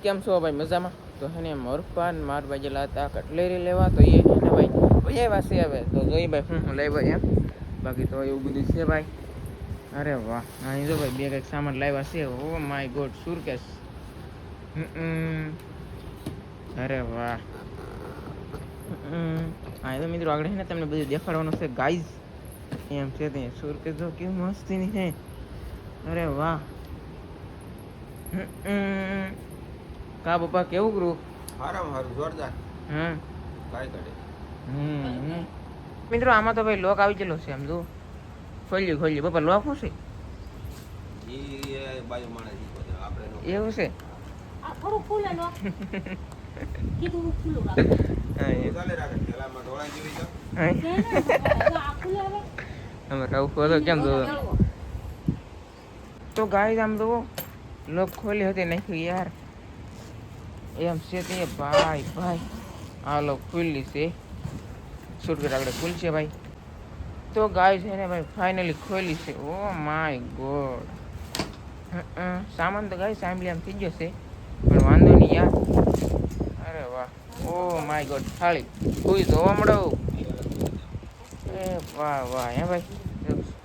કેમ છો ભાઈ મજામાં? તો હે ને મોરપાન માર બાજેલા હતા કટલેરી લેવા તો એ હે ને ભાઈ ભાઈ વાસે આવે તો જોઈ ભાઈ હું લઈ ભાઈ એમ બાકી તો એવું બધું છે ભાઈ. અરે વાહ અહીં જો ભાઈ બે કંઈક સામાન લાવ્યા છે. Oh my God suitcase. અરે વાહ. હા તો મિત્રો આગળ છે ને તમને બધું દેખાડવાનું છે ગાઈઝ. એમ છે તે સુરકેસ જો કેવું મસ્તીની છે. અરે વાહ. કા પપ્પા કેવું ગ્રુપ? હારામાં હારું જોરદાર. કાઈ કરે. મિત્રો આમાં તો ભાઈ લોક આવી ગયેલો છે આમ જો. ખોલ્યું પપ્પા લોક શું છે? ઈ બાજુ માણસ ઈ પોતે આપણે નો. એવું છે? આ થોડું ખુલે લોક. કીધું ખુલ્લું રાખ. હા એ ચાલે રાખે પેલામાં ઢોળાઈ જેવી છે. આ ખુલે હવે. અમે કહું ખોલો કેમ દો તો ગાઈસ આમ દો લોક ખોલી હતી નાખ્યું યાર. એમ છે તે ભાઈ આ લોક ખુલ્લી છે. સુરકેસ આગળ ખુલશે ભાઈ. તો ગાઈસ છે ને ભાઈ ફાઇનલી ખોલી છે. Oh my God. સામાન તો ગાઈસ સાંભળી આમ થઈ ગયો છે પણ વાંધો નહીં યાર. અરે વાહ. ઓ માય ગોડ થાળી કોઈ જોવા મળો. એ વાહ હે ભાઈ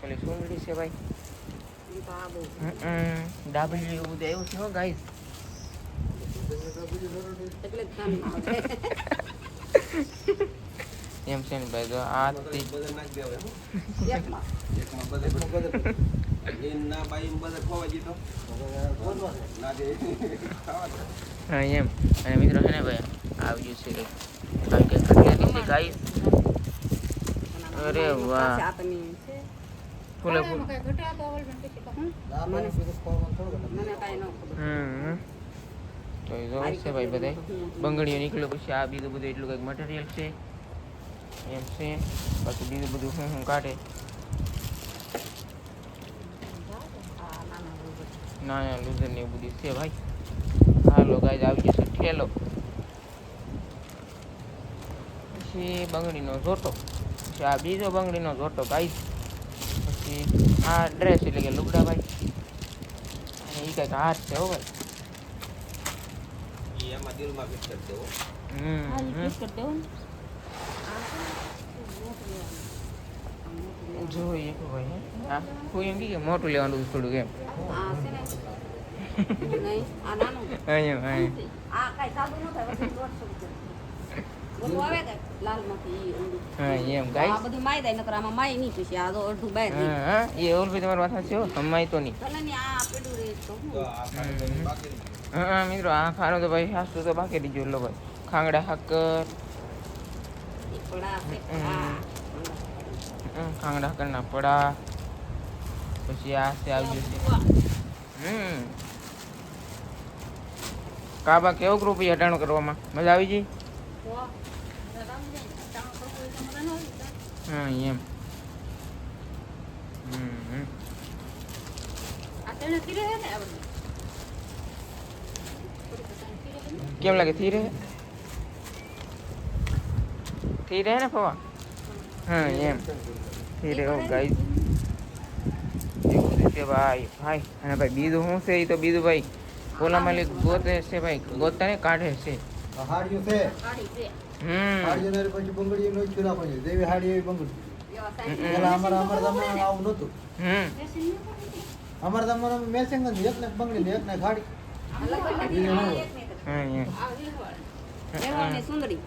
પેલી સુંદરી છે ભાઈ. ડાબલી એવું બધું એવું છે હો ગાઈસ. એટલે કામ આવે. એમ છે ને ભાઈ જો આ બદર નાખ દેવે હો. એકમાં બદર એ ના બાઈ બદર ખોવા જીતો. ના દે ખાવા દે. હા એમ અને મિત્રો છે ને ભાઈ આવી ગયું છે કારણ કે કટલેરી છે ગાઈસ. અરે વાહ. આપની છે. ફૂલે મને કઈ ઘટા તો ઓલ બનતી તો મને કઈ ન ખબર. તો એ જોઈ છે ભાઈ બધાય બંગડીઓ નીકળ્યો પછી આ બીજું બધું એટલું કંઈક મટીરિયલ છે એમ છે. બાકી બીજું બધું હું કાઢે નાના લૂઝર ને એવું બધું છે ભાઈ. હાલો ગાઈસ આવી જશે ઠેલો. પછી બંગડીનો જોટો પછી આ બીજો બંગડીનો જોટો ગાઈસ. પછી આ ડ્રેસ એટલે કે લુગડા ભાઈ અને એ કંઈક હાથ છે હો ભાઈ. ઈ એમાં દિલમાં ફિટ કરી દેવો. આ રીત કરી દેવું ને. જોઈએ ભાઈ હા કોઈ એમ કે મોટું લેવાનું થોડુંક એમ. આ છે ને નહીં આ નાનું અહીંયા આ કઈ સાદું ન થાય વચ્ચે 150 બોલો આવે કે લાલ માંથી ઈ ઊંડું. હા એમ આ ગાઈસ. બધું માઈ દે નકર આમાં માઈ નહીં પછી આ તો અડધું બહાર રહી. હા એ ઓલ ભાઈ તમારી વાત છે હો હમાય તો નહીં. ભલે ને આ પેડું રે તો હું તો આ ખાલી તો બાકી નહીં. હા મિત્રો આ ખાનો તો ભાઈ હાસુ તો બાકી દીજો લો ભાઈ. ખાંગડા હાકર પડા છે ખાંગડા હાકરના પડા પછી આ છે આવી ગયું છે. કાબા કેવું ગ્રુપ હટાણું કરવામાં મજા આવી ગઈ? હા એમ. કેમ લાગે થી રહે ને ફવા? હા એમ થી રહે ગાઈસ. એવું રીતે ભાઈ અને ભાઈ બીજું શું છે એ તો બીજું ભાઈ ઓલા માલિક ગોતે છે ભાઈ ગોતાને કાઢે છે. હાડીઓ છે સાડી છે હાડીઓ ને પછી બંગડીઓ નો ચૂલા પછી જેવી હાડી એવી બંગડી. પેલા અમારા ગામમાં આવું નતું. અમારા ગામમાં મેચિંગ જ એક ને બંગડી ને એક ને હાડી. હા એમ. એવાની સુંદરી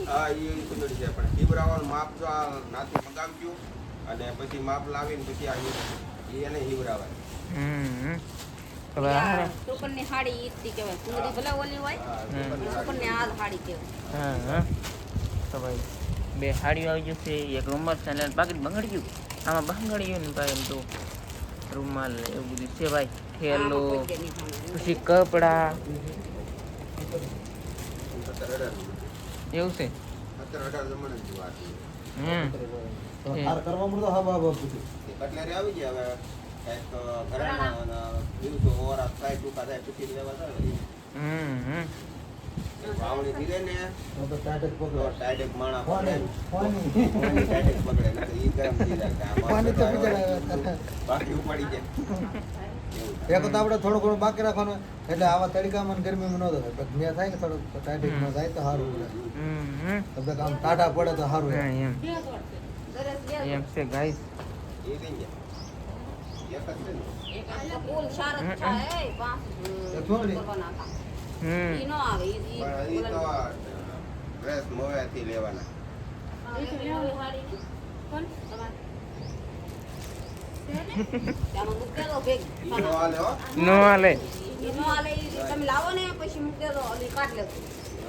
હા ઈ સુંદરી છે પણ હીવરાવાનું માપ જો આ નાથી મગાવજો અને પછી માપ લાવીને પછી આ એને હીવરાવાય. તો ભાઈ ટોકનની હાડી ઈતી કહેવાય. સુંદરી ભલે ઓલી હોય ટોકનની આ હાડી કહેવાય. હા તો ભાઈ બે સાડીઓ આવી જશે એક રૂમાલ છે અને બાકી બંગડી ગયું આમાં બંગડી ગયું ને ભાઈ એમ તો રૂમાલ એવું બધું છે ભાઈ. થેલો પછી કપડા એવું છે. અત્યારે 18 જમણે જ વાત છે. હાર કરવા મળતો હા બાબા બધું. કટલેરી આવી ગયા હવે કંઈક ઘરેણા દિવસો ઓરા થાય ટૂંકા થાય પછી લેવા જાય. વાવણી ધીરે ને તો ટાઈટ જ તો પકડો. ડાયરેક્ટ માણા પકડે ને. પાણી ડાયરેક્ટ પકડે ને ઈ ગરમ થઈ જાય કે આ પાણી તો માણસો બિચારા બાકી ઉપાડી જાય એક તો આપણે થોડું ઘણું બાકી રાખવાનું એટલે આવા તડકામાં ને ગરમીમાં ન થાય પછી ત્યાં થાય ને થોડું ટાઈટ ન થાય તો સારું પડે તો પછી આમ ટાટા પડે તો સારું હા, એમ. એમ સરસ બે એમ છે ગાઈસ એ થઈ જાય એક જ છે ને એક આ તો ફૂલ શારદ છે એ પાંચ તો થોડી. કરવાના હતા. હમ ઈ નો આવે ઈ પણ ઈ તો ડ્રેસ મોવેથી લેવાના ત્યાંમાં મૂકી દેલો ભેગ. ઈ નો હાલે હો નો હાલે ઈ નો હાલે ઈ તમે લાવો ને પછી મૂકી દેલો ઓલી કાઢ લેજો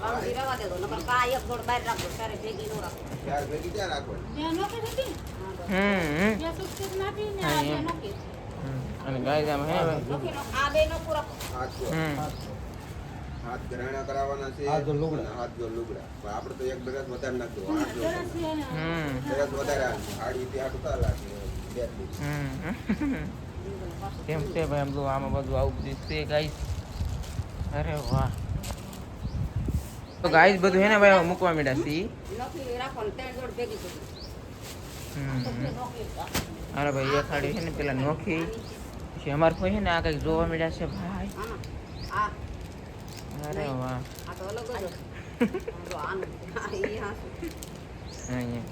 પાણી રહેવા દેજો નકર કા એક દોડ બહાર રાખો ત્યારે ભેગી નો રાખો ત્યાર ભેગી ત્યાં રાખવાની હમ હા, એમ. અને ગાઈસ આમ હે ભાઈ આ બે નો પૂરા હાથ જો હમ હાથ ઘરેણા કરાવવાના છે હાથ જો લુગડા. અને હાથ જો લુગડા પણ આપણે તો એક ડ્રેસ વધારે નાખજો હાથ જો હમ ડ્રેસ વધારે સાડી થી આટું તા લાગે બે કેમ છે ભાઈ આમ તો આમાં બધું આવું બધું છે ગાઈસ અરે વાહ તો ગાઈસ બધું હે ને ભાઈ હવે મૂકવા માંડ્યા છે નોકરી રાખો ને ત્રણ જોડ ભેગી કરી અરે ભાઈ એ ખાડી છે ને પેલા નોખી પછી અમારે કોઈ છે ને આ કંઈક જોવા મળ્યા છે ભાઈ આ અરે વાહ આ તો અલગ જ જો આનું આ ઈ હાસું. અહીંયા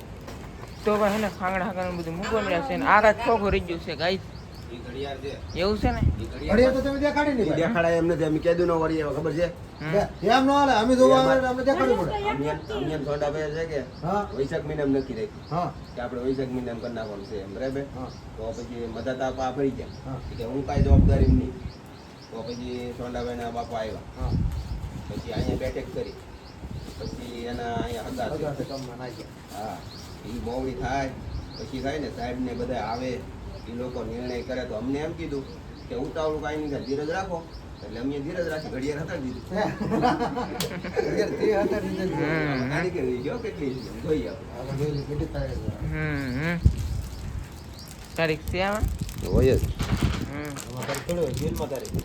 તો ભાઈ છે ને ખાંગડા ખાંગડા બધું મૂકવા મળ્યા છે ને આ કાંઈક ખોખું રહી ગયું છે ગાઈસ ઈ ઘડિયાળ છે એવું છે ને ઈ ઘડિયાળ તો તમે દેખાડી નહીં ભાઈ. દેખાડાય એમ નથી અમે કેદું નો વળી ખબર છે એમ ન હાલે અમે જોવા આવે એટલે અમને દેખાડવું પડે. અમને સોડા ભાઈ છે કે હા વૈશાખ મહિનામાં નક્કી રાખી હા કે આપણે વૈશાખ મહિનામાં કરી નાખવાનું છે એમ બરાબર હા તો પછી મદદ આપવા ફરી ગયા હા કે હું કાંઈ જવાબદારી નહીં તો પછી સોંડાભાઈના બાપા આવ્યા હા પછી અહીંયા બેઠક કરી પછી એના અહીંયા હગા છે. અગાઉથી કામમાં નાખ્યા. હા એ મોવડી થાય પછી થાય ને સાહેબ ને બધા આવે એ લોકો નિર્ણય કરે તો અમને એમ કીધું કે ઉતાવળું કાંઈ નહીં થાય, ધીરજ રાખો એટલે અમે ધીરજ રાખી ઘડિયાળ હટાવી દીધું ઘડિયાળ તે હતા રીતે જ. હમ ગાડી કેવી જો કેટલી છે જોઈએ આપણે આપણે જોઈ લઈએ કેટલી થાય છે. હમ તારીખ છે આમાં હોય જ હમ આમાં તારીખ થોડી હોય, બિલમાં તારીખ.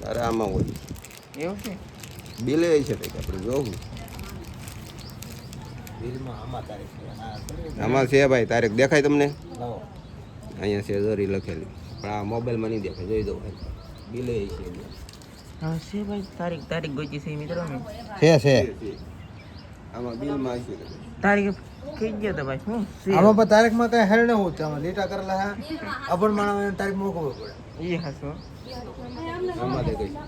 અરે આમાં હોય એવું છે બિલે છે કંઈક આપણે જોવું બિલમાં આમાં તારીખ છે. આ થોડી આમાં છે ભાઈ તારીખ દેખાય તમને લાવો. અહીંયા છે જરી લખેલી પણ આ મોબાઈલમાં નહીં દેખાય જોઈ દો ભાઈ બિલે છે હા છે ભાઈ તારીખ તારીખ ગોચી છે મિત્રો મેં છે આમાં બિલમાં છે તારીખ કઈ ગયો તો ભાઈ શું છે આમાં પણ તારીખમાં કઈ હેર ન હોતું આમાં લીટા કરેલા હે અપણ માણસ તારીખ મૂકવું પડે. એ હસો આમાં દેખાય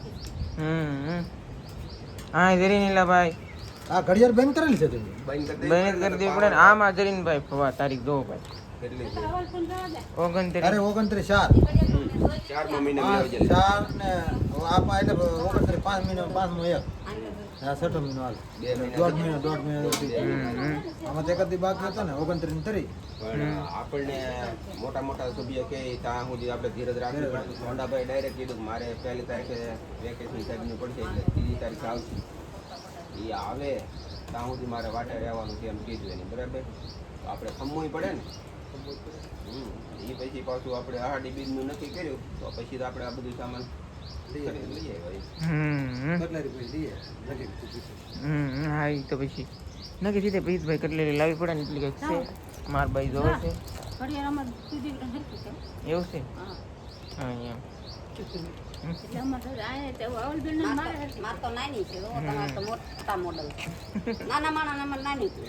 હા જરી નીલા ભાઈ આ ઘડિયાળ બંધ કરેલી છે તમે. બંધ કરી બંધ કરી દેવી પડે ને આમાં જરીને ભાઈ ફવા તારીખ જોવો ભાઈ કેટલી છે? 29 અરે 29 4 ચારમા મહિના આ આવી 4 ને આપા એટલે 29 5 મહિના 5 એક આ 6 મહિનો હાલ બે મહિના દોઢ મહિનો હમ આમાં તે કદી બાકી હતો ને 29 ને તરી પણ આપણને મોટા મોટા સભ્યો કે ત્યાં સુધી આપણે ધીરજ રાખવી પડે. સોંડાભાઈ ડાયરેક્ટ કીધું કે મારે પહેલી તારીખે વેકેશન સાહેબની પડશે એટલે ત્રીજી તારીખે આવશે એ આવે ત્યાં સુધી મારે વાટે રહેવાનું છે એમ કીધું એની બરાબર તો આપણે ખમવું પડે ને એ પછી પાછું આપણે આહાડી બીજનું નક્કી કર્યું તો પછી તો આપણે આ બધું સામાન લઈ આવ્યા કેટલા રૂપિયા દઈએ હા ઈ તો પછી નક્કી રીતે પ્રીતભાઈ કટલેરી લાવી પડે ને એટલી કંઈક છે માર ભાઈ જોવે છે એવું છે હા એમ માર તો નાની છે તમારે તો મોટા મોડલ નાના માણસ અમારે નાની છે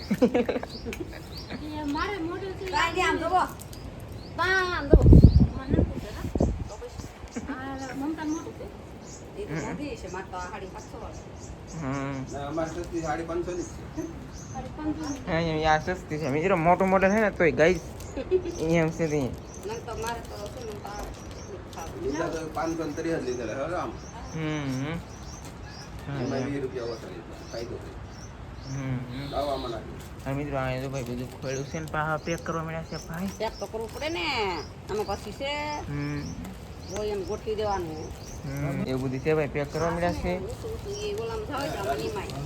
કાંઈ નહીં આમ જોવો આમ જોવો એ તો મોટી છે માર તો આ 550 વાળી અમારે સસ્તી 550 ની આ સસ્તી છે મિત્રો મોટું મોટું છે ને તોય ગાઈસ એમ છે તે નંગ તો મારે તો છે ને તો લીધા તો 530 જ લીધેલા હવે આમ હમ એમાં 20 રૂપિયા ઓછા લીધા ફાયદો થયો લાવવામાં નાખ્યું હા મિત્રો આ તો ભાઈ બધું ખોલ્યું છે ને પાછા પેક કરવા મળ્યા છે ભાઈ પેક તો કરવું પડે ને આમાં પછી છે હોય એમ ગોઠવી દેવાનું એવું બધું છે ભાઈ પેક કરવા મળ્યા છે એ ઓલામ જાવે તો આમાં નિમાય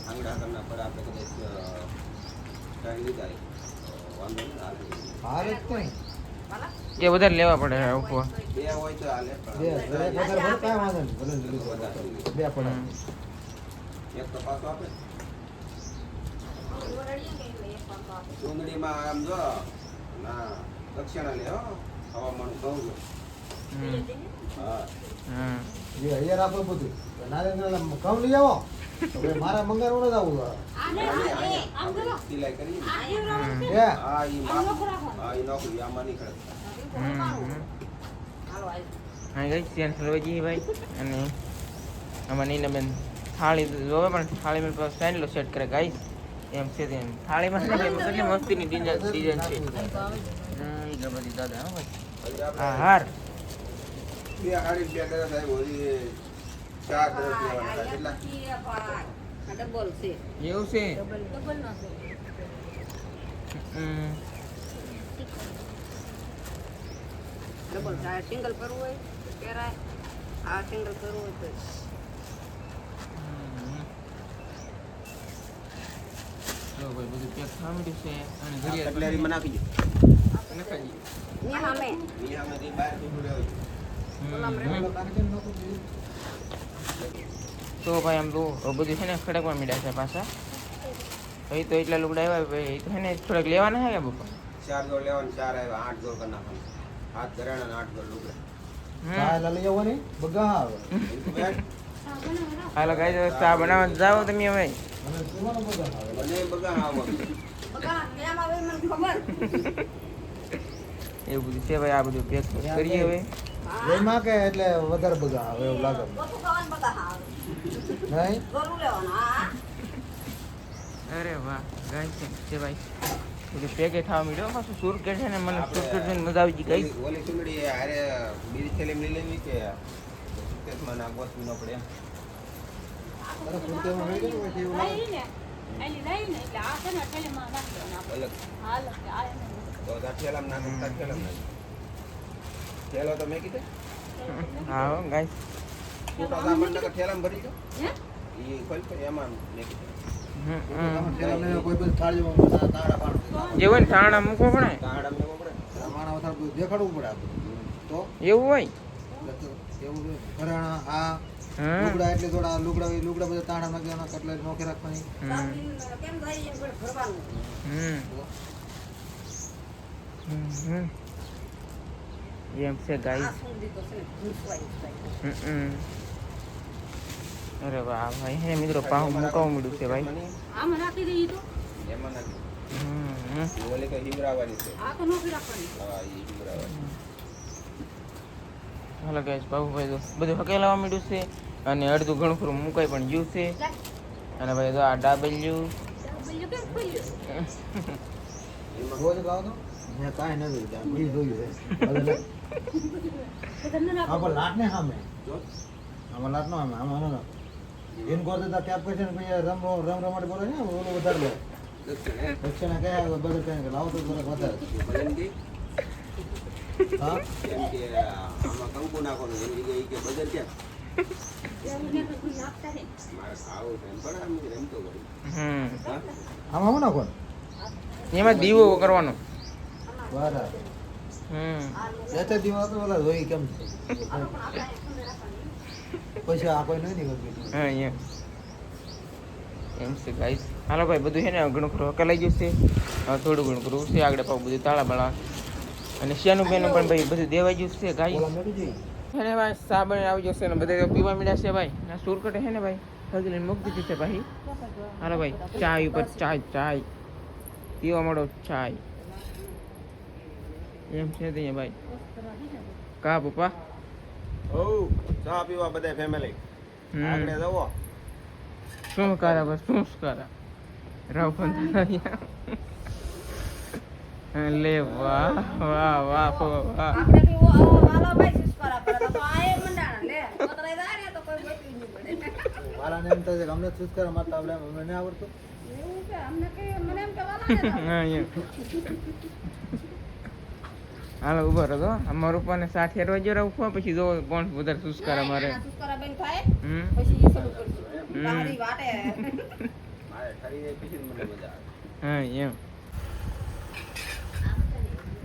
આંગળા કરના પર આપણે કદાચ કાંઈ લીધા હોય તો વાંધો નહીં હાલ જ કોઈ કે વધારે લેવા પડે ઉપવા બે હોય તો હાલે બે પણ વધારે ભલે કાંઈ વાંધો નહીં ભલે લીધું વધારે બે પડે એક તો પાછો આપે વરડીએ કે એટલે એક પાકો આપે. ડુંગળીમાં આમ જો ના દક્ષિણા લે હો હવામાન કહું છું હમ. હા હા એ અહીંયા રાખો બધું નારેન્દ્ર ઘઉં લઈ આવો તો ભાઈ મારા મંગારવું નથી આવું આપણે સિલાઈ કરી આ એવડો હમ. એ હા ઈ હા ઈ નોકરી આમાં નીકળે હાલો આય. હા ગઈ ચેન સલવાજી ભાઈ અને આમાં નીનાબેન થાળી જોવે પણ થાળીમાં પાછો સ્ટાઇલો સેટ કરે ગાઈસ એમ છે તેમ થાળીમાં છે ને ભાઈ કેટલી મસ્તીની ડિઝાઇન છે ઈ બધી દાદા હા ભાઈ હા હાર બે હાડી બે ડ્રેસ આવ્યો હજી 4 ડ્રેસ લેવાના હતા. કેટલા આ ડબલ છે. એવું છે ડબલ નો છે. હમ. ડબલ આ સિંગલ કરવું હોય તો પહેરાય. આ સિંગલ કરવું હોય તો જો ભાઈ બધું પેક થવા માંડ્યું છે અને આ ઘડિયાળ કટલેરીમાં નાખી દે નખાઈ ને સામે ઈ આમાંથી બહાર નીકળ્યું હોય તો ભાઈ આમ તો બધું છે ને ખડકવા મીડ્યા છે પાછા ભાઈ તો એટલા લુગડા આવ્યા ભાઈ તો છે ને થોડાક લેવાના છે કે બાપા 4 જોડ લેવાના 4 આવ્યા 8 જોડ કરી નાખવાના હાથ ધરાણા ને 8 જોડ લુગડા ચા લઈ આવવાની બગા આવે હાલો ગાઈ ચા બનાવવા જાઓ તમે હવે અને સુવાનો બગા આવે મને બગા આવવાનું બગા કેમ આવે મને ખબર. એવું બધું છે ભાઈ આ બધું પેક કરીએ હવે એમાં કે એટલે વધારે બગા આવે એવું લાગે મને. બધું ખાવાનું બગા આવે. નહીં ગરું લેવાનું હા. અરે વાહ ગાય છે ભાઈ બધું પેકેટ થવા મીડ્યો પાછું સુરકેટ છે ને મને સુરકેટ જોઈને મજા આવી ગઈ ગઈ ઓલી ચૂંદડી હારે બીજી થેલી લઈ લેવી કે સુટકેસમાં નાખવું ન પડે એમ અરે સુરતીમાં મળી ગયું પછી એવું લાગે અલગ તો તાર થેલામાં નાખો તાર થેલામાં નાખો થેલો તો મેં કીધે હા ગાય છૂટા સામાન નકર થેલામાં ભરી દો ઈ ખોલ તો એમાં મેં કીધું થેલામાં કોઈ બધું થાળીમાં તાળા પાડું જે હોય ને ઠાણા મૂકવો પડે કાંડા મેં પડે માણા વધારે બધું દેખાડવું પડે આપણે તો એવું હોય એટલે તો એવું છે. ઘરેણા આ હા લુગડા એટલે થોડા લુગડા બધા તાણા નાખવાના કટલેરી નોખી રાખવાની હમ કેમ થાય એમ બધું ભરવાનું. હમ હમ એમ છે ગાય આ શું દીધો છે ને ભૂસવાય અરે વાહ ભાઈ હે મિત્રો પાહું મુકાવું મળ્યું છે ભાઈ આમાં રાખી દઈએ તો એમાં નાખી હમ ઈ ઓલી તો હિમરાવાની છે આ તો નોખી રાખવાની. હા ઈ હિમરાવાની હાલો ગાઈસ બાબુભાઈ તો બધું હકેલાવા માંડ્યું છે અને અડધું ઘણું ખરું મુકાઈ પણ ગયું છે અને ભાઈ તો આ ડાબલ્યું બીજું કેમ ખોલ્યું? રોજ ગાવ તો મેં કાંઈ નથી ત્યાં બી જોયું છે આમાં લાટ ને સામે જો આમાં લાટ નો સામે આમાં નો એન કરતા તા કેપ question પછી રમ રમાટ બોલે ને ઓલું વધારે લે દક્ષિણા કયા બધું કઈ લાવો તો જરાક વધારે ભલે હા એમ કે આમાં કંકુ નાખવાનું એની જગ્યાએ ઈ કે બજાર ક્યાં મારે ખાવું છે એમ પણ આમ રમતો કરું હા આમાં શું નાખો એમાં દીવો કરવાનો બરાબર એટલે દીવા તો ઓલા જોઈ કેમ છે પછી આ કોઈ નહીં નીકળતું હા એમ એમ છે ગાઈસ હાલો ભાઈ બધું છે ને ઘણું ખરું હકેલાઈ ગયું છે હવે થોડું ઘણું કરવું છે આગળ પાછું બધું તાળા બાળા અને શિયાનું બેનું પણ ભાઈ બધું દેવાઈ ગયું છે ગાઈસ ઓલા મેળવી જઈએ છે ને ભાઈ સાબણ આવી જશે ને બધા પીવા મળ્યા છે ભાઈ ના સુરકટ છે ને ભાઈ હજી લઈને મૂકી દીધી છે ભાઈ હાલો ભાઈ ચાય ઉપર ચાય પીવા મળો ચાય એમ છે ત્યાં ભાઈ કા પપ્પા ઓ ચા પીવા બધા ફેમિલી આગળ જવો શું કરા બસ શું કરા રાવ પણ લે વાહ વાહ વાહ વાહ આપણે બી વાલો ભાઈ સિસ્કરા કરે તો આ એ મંડાણા લે કોતરાઈ જાય તો કોઈ બેઠી નહીં પડે. વાલાને એમ થાય કે અમને ચૂસ કરવા માટે આપણે અમને નહીં આવડતું એવું છે અમને કે મને એમ કે વાલા ને હા એમ હાલો ઉભો રહો અમારું પપ્પાને 60 હેરવા જો રાખવા પછી જો કોણ વધારે સુસ્કારા મારે સિસ્કરા બેન થાય હમ પછી એ શરૂ કરશું તારી વાટે મારે ઠરી જાય પછી જ મને મજા આવે હા એમ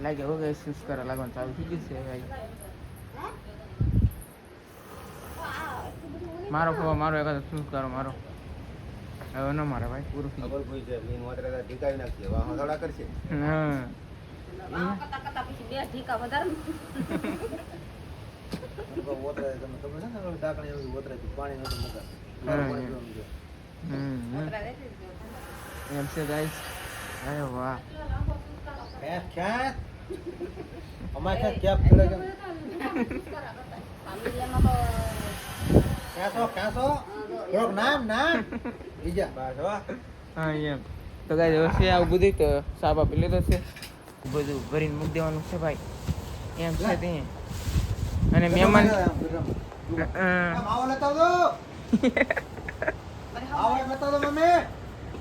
લાગે હો ગઈ સુસ્કારા લાગવાનું ચાલુ થઈ ગયું છે ભાઈ મારો ફોવા મારો એકાદ સુસ્કારો મારો હવે ન મારે ભાઈ પૂરું થઈ ખબર કોઈ છે મીન વાતરે ટીકાવી નાખશે વાહ થોડા કરશે ગયું. હા આમ કરતા કરતા પછી બે ઢીકા વધારે ઓતરાય તમને ખબર છે ને ઓલી ઢાંકણી એવી ઓતરાય છે, પાણી નતું મૂકા હા, પાણી હા. પીવાનું છે. વધારે રહેતી જ એમ છે ગાઈસ. અરે વાહ ક્યાં અમારે ક્યાં ફેરે કેમ ફામિલીમાં તો ક્યાં છો થોડોક નામ બીજા બસ હો હા એમ તો ગાઈસ હવે છે આવું બધું તો સાબ આપી લીધો છે બધું ભરીને મૂકી દેવાનું છે ભાઈ એમ છે તે અને મહેમાન માવો લેતા આવજો માવો લેતા આવજો મમ્મી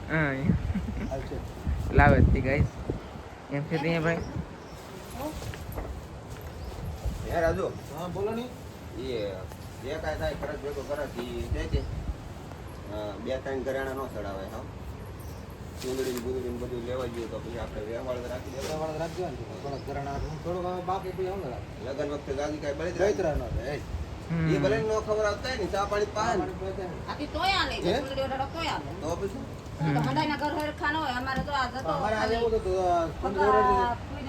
હા એમ. હાલશે. લાવે જ ગાઈસ એમ છે તે ભાઈ. હે રાજુ હા બોલો ની એ જે કાંઈ થાય ખરચ ભેગો ખરચ ઈ છે કે બે ત્રણ ઘરેણા નો ચડાવે હા ચૂંદડી બુંદડી બધું લેવા ગયું તો પછી આપણે વ્યવહાર રાખી દેવા વાળા રાખજો ને થોડોક ઘરણા થોડોક બાકી પછી હું લગાવ લગન વખતે ગાદી કાંઈ બળી જ દૈત્રા નો રહે હમ. એ ભલે નો ખબર આવતા હોય ને ચા પાણી પાય ને આથી તોય આલે હે? ચૂંદડી વડાડો તોય આલે તો પછી તો હંડાઈના ઘર હરખા ન હોય અમારે તો આ જતો અમારે આજે એવું હતું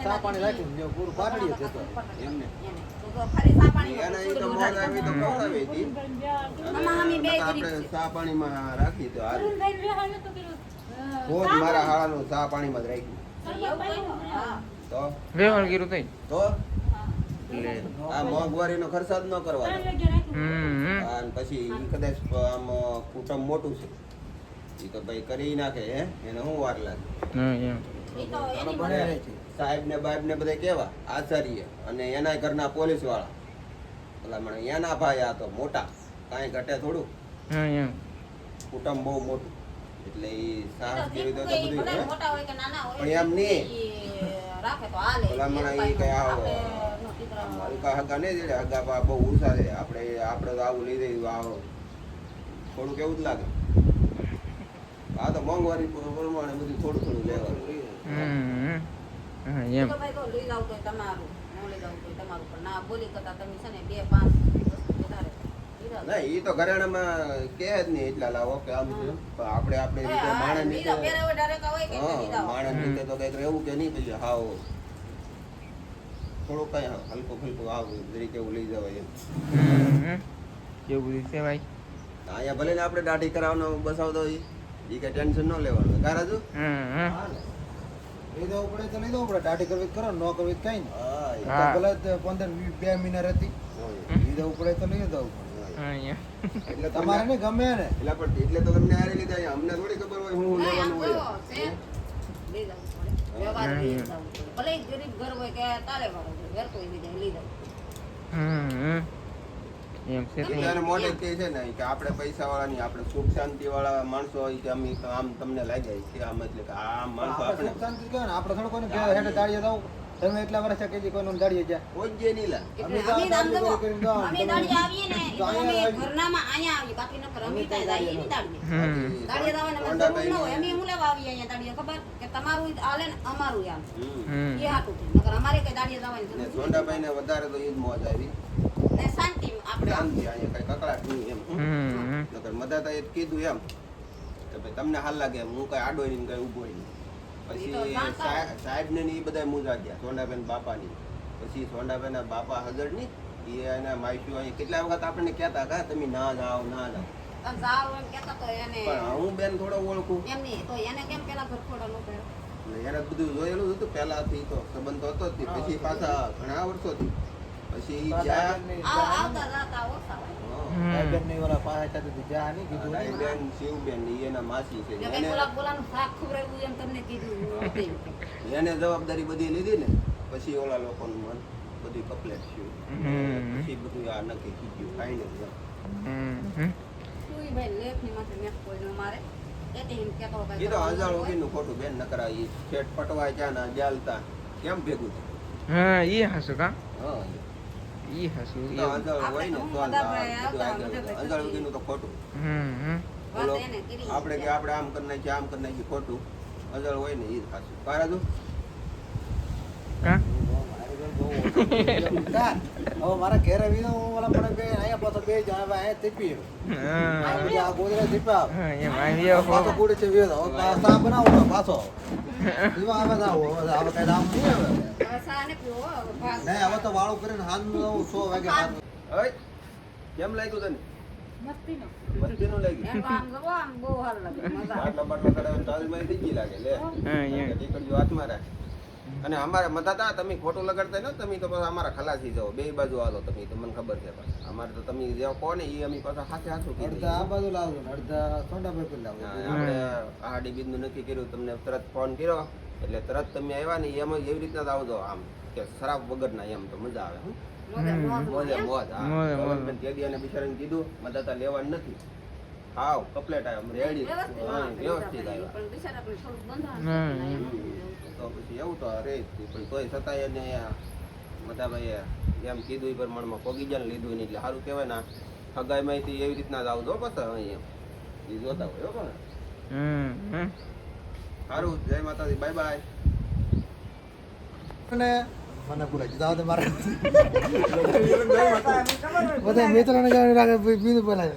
ચા પાણી રાખ્યું ને પૂરું પાટડીએ જતો એમને એને તો ખાલી ચા પાણી એના ઈ તો મોજ આવી તો ખવડાવે ઈ. અને આમાં અમે બે નકર ગરીબ આપણે છે. ચા પાણીમાં રાખી તો હાલ રોજ મારા હાળાનું ચા પાણીમાં જ રાખ્યું હા તો વ્યવહાર કર્યું તઈ તો લે આ મોંઘવારીનો ખર્ચા જ ન કરવાનો હમ અને પછી ઈ કદાચ આમ કુટુંબ મોટું છે ઈ તો ભાઈ કરી નાખે હે એને શું વાર લાગે હા એમ ઈ તો એની બને મરજી. રહે છે સાહેબ ને બાહેબ ને બધા કેવા આચાર્ય અને એના ઘરના પોલીસ વાળા ભલામણ એના ભાઈ આ તો મોટા કાંઈ ઘટે થોડું હા એમ કુટુંબ બહુ મોટું એટલે ઈ સાહસ જેવી તો ઈ બધું ભલે હે મોટા હોય કે નાના હોય પણ એમ નહીં. ઈ રાખે તો હાલે ભલામણ ઈ કઈ આવો આપણે નો દીકરા આમ હલકા હલકા નહીં જડે હગા બા બહુ ઉષા છે આપણે તો આવું લઈ જઈએ આવો થોડું કેવું જ લાગે આ તો મોંઘવારી પ્રમાણે બધું થોડું થોડું લેવાનું હમ હા ઈ એમ તો ભાઈ તો લઈ જાવ તો તમારું ન લઈ જાવ તો તમારું પણ ના બોલી કરતા તમે છે ને 2-5 વસ્તુ વધારે લઈ જાવ. ના ઈ તો ઘરેણામાં કહે જ નહીં એટલા લાવો કે આમ છે પણ આપણે રીતે માણસ લઈ જાવ. રીતે પહેરાવે ડાયરેક્ટ હોય કે લઈ જાવ. માણસ રીતે તો કઈક રહેવું કે નહીં પછી હાવ થોડું કઈ હલકું ફલકું આવું જરીક એવું લઈ જવાય એમ હમ કેવું બધું છે ભાઈ. અહીંયા ભલે ને આપણે દાઢી કરાવવાનો બસાવતો હોય એ કઈ ટેન્શન ન લેવાનું કારાજુ હમ લઈ જવું પડે તો લઈ જવું પડે દાઢી કરવી તો કરો ન કરવી તો કઈ હા નહીં હા. ભલે 15-2 મહિના રહેતી લઈ જવું પડે તો લઈ જવું પડે હા એમ એટલે તમારે તમારે ને ગમે ને એટલે પણ એટલે તો તમને હારી લીધા અહીંયા. અમને થોડી ખબર હોય હું ના, આમ લેવાનું જો, હોય છે. લઈ જવું પડે. વ્યવહાર લઈ જવું પડે. ભલે ઈ ગરીબ ઘર હોય કે તારે વાળો હોય, ઘર કોઈ બી જાય, લઈ જવું. હમ એમ છે તે. એટલે એને મોઢે જ કહે છે ને કે આપણે પૈસા વાળા નહીં આપણે સુખ શાંતિ વાળા માણસો હોય કે અમે આમ તમને લાગ્યા છે આમ એટલે કે આમ માણસો આપણે આપણે સુખ શાંતિ કહેવાય ને આપણે થોડું કોઈને ઘેર હેઠે દાડીએ જાવ તમે એટલા વર્ષ કે જે કોઈનું દાડીએ જાય કોઈ જ નહીં લા એટલે તો અમે આમ દાડી જુઓ, કરીને જાઓ. અમે દાડી આવીએ ને, ઈ તો તો અમે અહીંયા ઘરનામાં અહીંયા આવીએ, બાકી નકર અમે ત્યાં જઈએ નહીં દાડીએ. હમ દાડીએ જવાની અમારે હોન્ડા જરૂર ન હોય. અમે ભાઈને- શું લેવા આવીએ અહીંયા દાડીએ? ખબર કે તમારું હાલે ને અમારું આમ. હમ. એ હાટું છે. નકર અમારે કઈ દાડીએ જવાની ને જરૂર નથી. સોંડાભાઈ ને વધારે તો એ જ મોજ આવી ને શાંતિ આપણે આમ. શાંતિ અહીંયા કઈ કકડાટ નહીં એમ હમ નકર મદાતા એ જ કીધું એમ કે ભાઈ તમને હાલ લાગે એમ હું કઈ આડો નહીં કઈ ઊભો નહીં ઈ તો પછી જાણતા હોય. સાહેબ ને એ બધા મૂજા ગયા સોંડાબેન બાપાની પછી સોંડાબેન ના બાપા હજર ની એ એના માઈશું અહીં કેટલા વખત આપણને કહેતા કા તમે ના જાઓ ના જાઓ તમે જાઓ એમ કહેતા તો એને પણ હું બેન થોડો ઓળખું એમ નહીં તો એને કેમ પેલા ઘર ખોડા નો કર્યો? એટલે એને બધું જોયેલું જ હતું પહેલાથી તો સંબંધ તો હતો જ તે. પછી પાછા ઘણા વર્ષોથી પછી ઈ જ્યાં આવતા જાતા ઓછા હોય. ભાઈબંધની ઓલા પાસે ચાલતી જા નહીં કીધું હા, નહીં. બેન શિવબેન ઈ એના માસી છે જો કઈ બોલાનું શાક ખવડાવ્યું એમ તમને કીધું નહોતું. એને જવાબદારી બધી લીધી ને પછી ઓલા લોકોનું મન બધું કપલેટ થયું હમ. પછી બધું આ નક્કી કીધું ફાઇનલ હમ સુઈ ભાઈ લેખની માથે મેં કોઈનો મારે એથી એમ કહેતો ભાઈ એ તો હજાર વગીનું ખોટું બેન નકરા ઈ છેટ પટવાય ક્યાં ના જાલતા કેમ ભેગું થયું? હા એ હસુ કા હા એ હસુ તો હજાર હોય ને તો બધા ભાઈ આવતા, બધા ભાઈ હજાર વગીનું તો ખોટું હમ ઓલો વાત એને કરી આપણે કે આપણે આમ કરી નાખીએ આમ કરી નાખીએ ખોટું હજાર હોય ને એ જ ખાશું કારાજુ કા હવે મારા ઘેર આવી તો હું ઓલા પડે બે અહીંયા પાછો બે જણા હવે અહીંયા ટીપી હા પછી આ ગોદરા ટીપા હા, એમ આવ્યો પાછો કુડે છે વેદ હવે પાછા બનાવો તો પાછો એમાં આવે જાવ હવે કઈ દામ નહીં આવે હવે સા ને પીવો હવે ભાગ નહીં હવે તો વાળું કરીને હાથ 100 વાગે ઓય કેમ લાગ્યું તને મસ્તીનો મસ્તીનું લાગ્યું એમ કામ કરો આમ બહુ સારું લાગે મજા આવે. બાટલા કરાવે તાલમાં થઈ ગઈ લાગે લે હા એમ દીકરીઓ હાથમાં રાખ અને અમારે મતાતા તમે ખોટું લગાડતા ન તમે તો પાછા અમારા ખલાસી જાઓ બે બાજુ હાલો તમે તો મને ખબર છે પાછા અમારે તો તમે જે કોને એ અમે પાછા હાથે હાથું કીધું અડધા આ બાજુ લાવજો ને અડધા સોંડાભાઈ પર લાવજો આપણે આહાડી બીજનું નક્કી કર્યું તમને તરત ફોન કર્યો એટલે તરત તમે આવ્યા ને એમ એવી રીતના જ આવજો આમ કે શરાબ વગરના એમ તો મજા આવે હું મોજે મોજ મોજે એમ. મોજ મોજે મોજ. હા તેદી અને બિચારાને કીધું મદાતા લેવાનું નથી હાવ કપલેટ આવ્યા રેડી વ્યવસ્થિત વ્યવસ્થિત આવ્યા પણ બિચારા પણ થોડુંક બંધાણ હા, છે. તો પછી એવું તો રે જ તે. પણ તોય છતાંય એને મધાભાઈએ જેમ કીધું એ પ્રમાણમાં પગીજાને લીધું નહીં એટલે સારું કહેવાય ને હગાઈમાંથી એવી રીતના જ આવજો બસ અહીં એમ એ જોતા હોય બરાબર ને સારું જય માતાજી બાય બાય અને મને પૂરા જુદા તો મારે બધા મિત્રોને કહેવાનું રાખે બીજું બોલાય